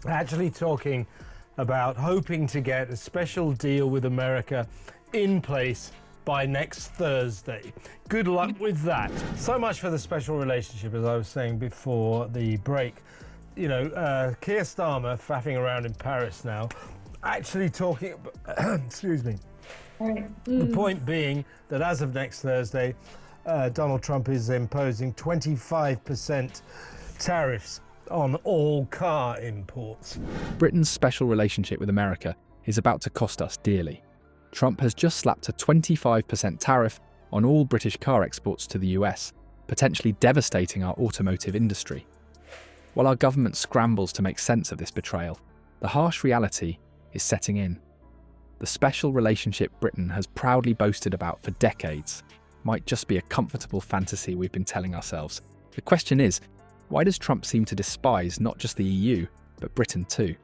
actually talking about hoping to get a special deal with America in place by next Thursday. Good luck with that. So much for the special relationship, as I was saying before the break. You know, Keir Starmer faffing around in Paris now, actually talking, excuse me. The point being that as of next Thursday, Donald Trump is imposing 25% tariffs on all car imports. Britain's special relationship with America is about to cost us dearly. Trump has just slapped a 25% tariff on all British car exports to the US, potentially devastating our automotive industry. While our government scrambles to make sense of this betrayal, the harsh reality is setting in. The special relationship Britain has proudly boasted about for decades might just be a comfortable fantasy we've been telling ourselves. The question is, why does Trump seem to despise not just the EU, but Britain too?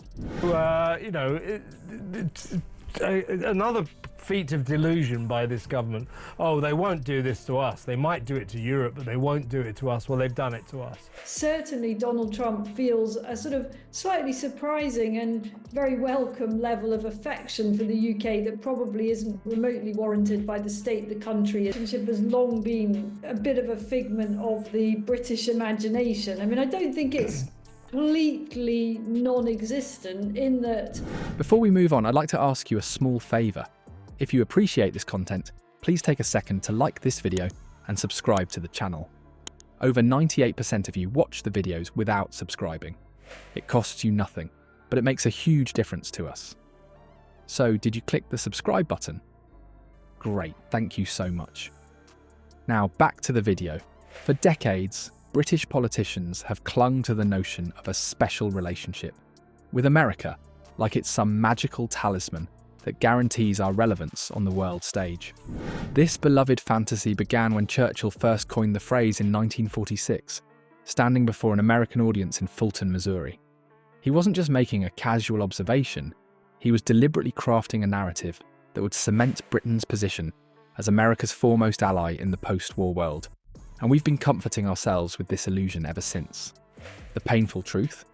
Another feat of delusion by this government. Oh, they won't do this to us. They might do it to Europe, but they won't do it to us. Well, they've done it to us. Certainly, Donald Trump feels a sort of slightly surprising and very welcome level of affection for the UK that probably isn't remotely warranted by the state of the country. The relationship has long been a bit of a figment of the British imagination. I mean, I don't think it's completely non-existent in that. Before we move on, I'd like to ask you a small favour. If you appreciate this content, please take a second to like this video and subscribe to the channel. Over 98% of you watch the videos without subscribing. It costs you nothing, but it makes a huge difference to us. So, did you click the subscribe button? Great, thank you so much. Now, back to the video. For decades, British politicians have clung to the notion of a special relationship with America, like it's some magical talisman that guarantees our relevance on the world stage. This beloved fantasy began when Churchill first coined the phrase in 1946, standing before an American audience in Fulton, Missouri. He wasn't just making a casual observation, he was deliberately crafting a narrative that would cement Britain's position as America's foremost ally in the post-war world. And we've been comforting ourselves with this illusion ever since. The painful truth?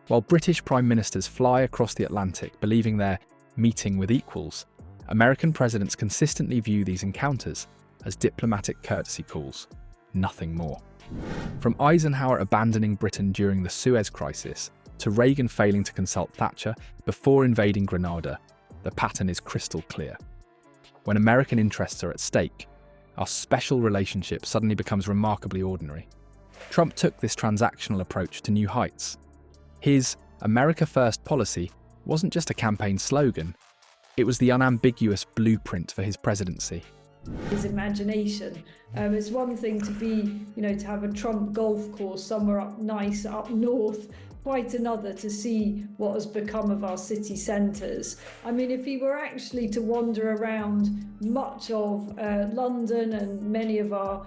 While British prime ministers fly across the Atlantic believing they're meeting with equals, American presidents consistently view these encounters as diplomatic courtesy calls, nothing more. From Eisenhower abandoning Britain during the Suez Crisis to Reagan failing to consult Thatcher before invading Grenada, the pattern is crystal clear. When American interests are at stake, our special relationship suddenly becomes remarkably ordinary. Trump took this transactional approach to new heights. His America First policy wasn't just a campaign slogan, it was the unambiguous blueprint for his presidency. His imagination. It's one thing to be, to have a Trump golf course somewhere up north, quite another to see what has become of our city centres. I mean, if he were actually to wander around much of London and many of our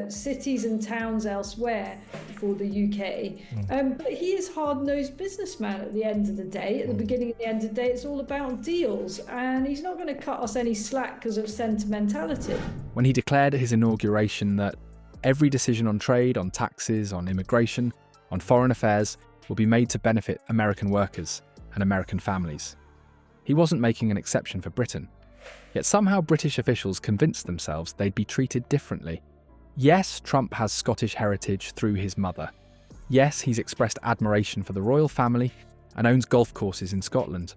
cities and towns elsewhere for the UK. But he is hard-nosed businessman at the end of the day. At the beginning and the end of the day, it's all about deals, and he's not going to cut us any slack because of sentimentality. When he declared at his inauguration that every decision on trade, on taxes, on immigration, on foreign affairs will be made to benefit American workers and American families, he wasn't making an exception for Britain. Yet somehow British officials convinced themselves they'd be treated differently. Yes, Trump has Scottish heritage through his mother. Yes, he's expressed admiration for the royal family and owns golf courses in Scotland.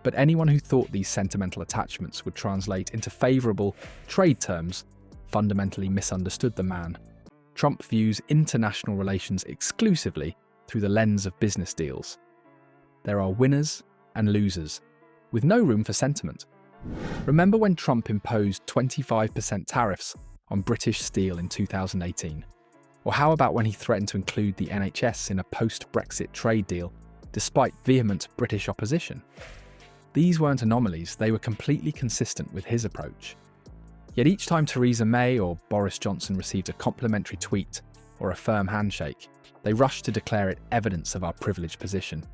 But anyone who thought these sentimental attachments would translate into favourable trade terms fundamentally misunderstood the man. Trump views international relations exclusively through the lens of business deals. There are winners and losers, with no room for sentiment. Remember when Trump imposed 25% tariffs on British steel in 2018? Or how about when he threatened to include the NHS in a post-Brexit trade deal, despite vehement British opposition? These weren't anomalies, they were completely consistent with his approach. Yet each time Theresa May or Boris Johnson received a complimentary tweet or a firm handshake, they rushed to declare it evidence of our privileged position.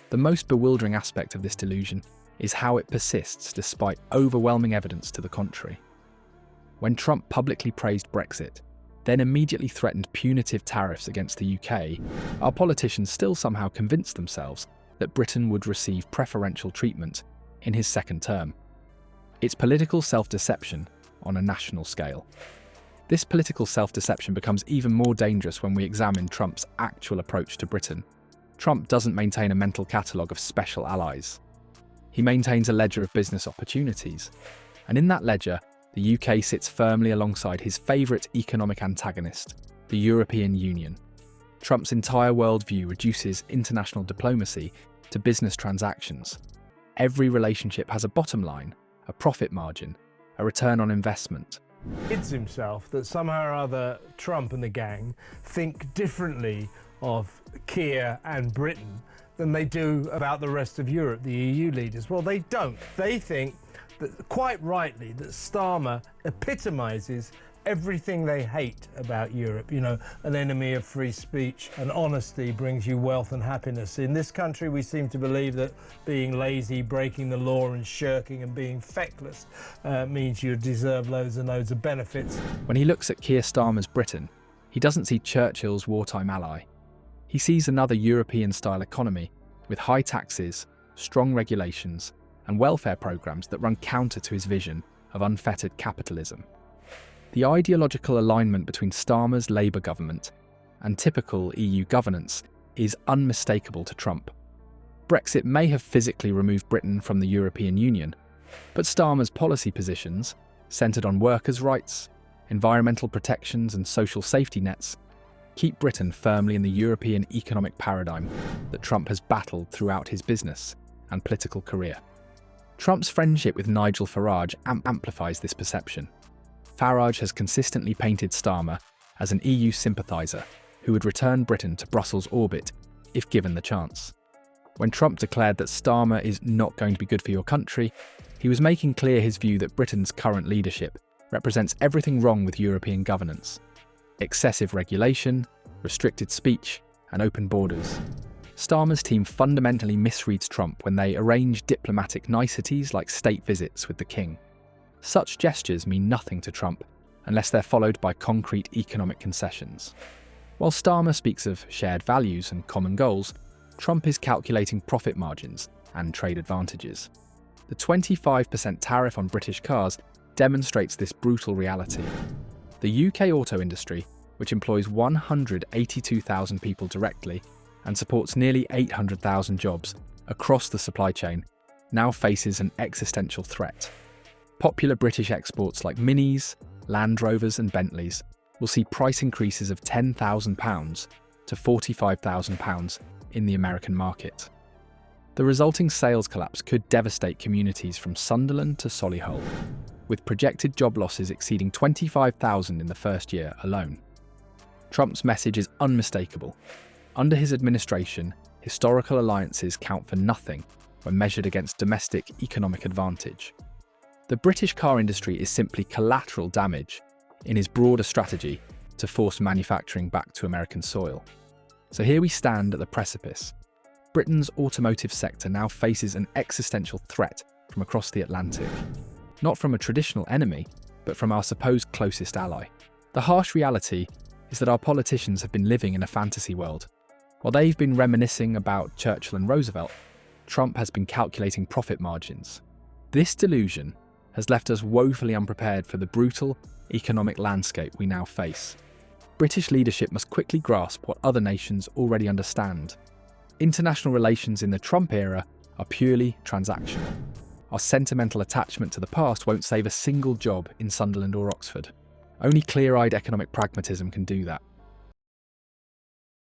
The most bewildering aspect of this delusion is how it persists despite overwhelming evidence to the contrary. When Trump publicly praised Brexit, then immediately threatened punitive tariffs against the UK, our politicians still somehow convinced themselves that Britain would receive preferential treatment in his second term. It's political self-deception on a national scale. This political self-deception becomes even more dangerous when we examine Trump's actual approach to Britain. Trump doesn't maintain a mental catalogue of special allies. He maintains a ledger of business opportunities, and in that ledger, the UK sits firmly alongside his favourite economic antagonist, the European Union. Trump's entire worldview reduces international diplomacy to business transactions. Every relationship has a bottom line, a profit margin, a return on investment. Kids himself that somehow or other Trump and the gang think differently of Keir and Britain than they do about the rest of Europe, the EU leaders. Well, they don't. They think that, quite rightly, that Starmer epitomises everything they hate about Europe. You know, an enemy of free speech and honesty brings you wealth and happiness. In this country, we seem to believe that being lazy, breaking the law and shirking and being feckless means you deserve loads and loads of benefits. When he looks at Keir Starmer's Britain, he doesn't see Churchill's wartime ally. He sees another European-style economy with high taxes, strong regulations, and welfare programmes that run counter to his vision of unfettered capitalism. The ideological alignment between Starmer's Labour government and typical EU governance is unmistakable to Trump. Brexit may have physically removed Britain from the European Union, but Starmer's policy positions, centred on workers' rights, environmental protections and social safety nets, keep Britain firmly in the European economic paradigm that Trump has battled throughout his business and political career. Trump's friendship with Nigel Farage amplifies this perception. Farage has consistently painted Starmer as an EU sympathiser who would return Britain to Brussels' orbit if given the chance. When Trump declared that Starmer is not going to be good for your country, he was making clear his view that Britain's current leadership represents everything wrong with European governance: excessive regulation, restricted speech, and open borders. Starmer's team fundamentally misreads Trump when they arrange diplomatic niceties like state visits with the king. Such gestures mean nothing to Trump unless they're followed by concrete economic concessions. While Starmer speaks of shared values and common goals, Trump is calculating profit margins and trade advantages. The 25% tariff on British cars demonstrates this brutal reality. The UK auto industry, which employs 182,000 people directly and supports nearly 800,000 jobs across the supply chain, now faces an existential threat. Popular British exports like Minis, Land Rovers and Bentleys will see price increases of £10,000 to £45,000 in the American market. The resulting sales collapse could devastate communities from Sunderland to Solihull, with projected job losses exceeding 25,000 in the first year alone. Trump's message is unmistakable. Under his administration, historical alliances count for nothing when measured against domestic economic advantage. The British car industry is simply collateral damage in his broader strategy to force manufacturing back to American soil. So here we stand at the precipice. Britain's automotive sector now faces an existential threat from across the Atlantic. Not from a traditional enemy, but from our supposed closest ally. The harsh reality is that our politicians have been living in a fantasy world. While they've been reminiscing about Churchill and Roosevelt, Trump has been calculating profit margins. This delusion has left us woefully unprepared for the brutal economic landscape we now face. British leadership must quickly grasp what other nations already understand. International relations in the Trump era are purely transactional. Our sentimental attachment to the past won't save a single job in Sunderland or Oxford. Only clear-eyed economic pragmatism can do that.